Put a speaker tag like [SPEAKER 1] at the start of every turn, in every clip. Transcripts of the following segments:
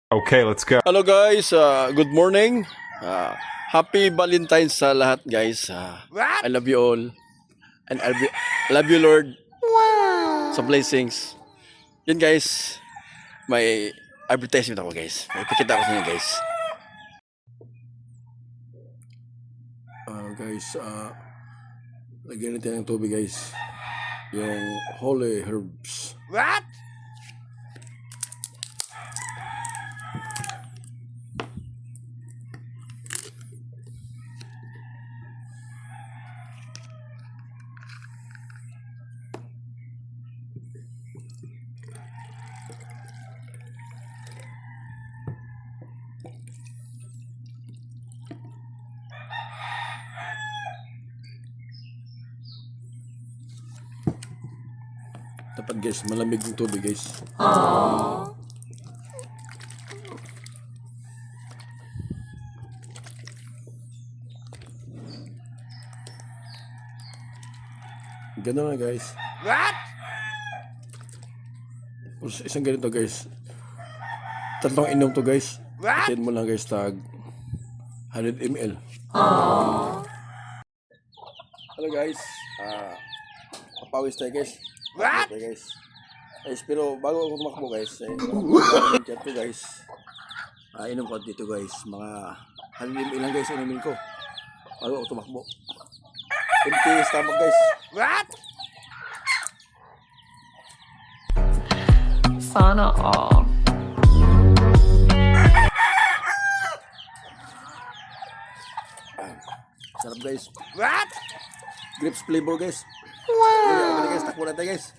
[SPEAKER 1] Okay, let's go.
[SPEAKER 2] Hello guys, good morning. Happy Valentine's sa lahat guys. I love you all. And I love you Lord. Wow. Sa blessings. Yun guys, may advertisement ako guys. May pikita ako sa inyo guys. Lagyan natin ng tubig guys. Yung holy herbs.
[SPEAKER 3] What?
[SPEAKER 2] Dapat guys, malamig yung tubig guys. Ganun na guys.
[SPEAKER 3] What?
[SPEAKER 2] Isang ganito guys. 3 inom to guys.
[SPEAKER 3] What?
[SPEAKER 2] Atin mo lang guys tag 100 ml. Hello guys. Papawis tayo guys.
[SPEAKER 3] What?
[SPEAKER 2] Okay, guys. Pero bago ako tumakbo guys, to guys. Inom ko dito guys. Mga 100 ml lang guys inumin ko. Bago ako tumakbo. Empty stomach guys.
[SPEAKER 3] What?
[SPEAKER 4] Sana all.
[SPEAKER 2] Sarap guys.
[SPEAKER 3] What?
[SPEAKER 2] Grapes flavor guys. Wow. Okay guys, takbo natin guys.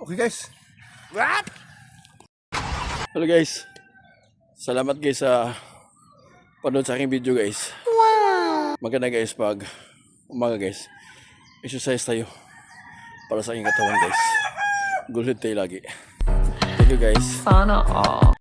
[SPEAKER 2] Okay guys.
[SPEAKER 3] What?
[SPEAKER 2] Hello guys. Salamat guys sa panood sa aking video guys. Wow. Maganda guys pag umaga guys. Exercise tayo para sa aking katawan guys. Gulid tayo lagi. Thank you guys.
[SPEAKER 4] Sana all.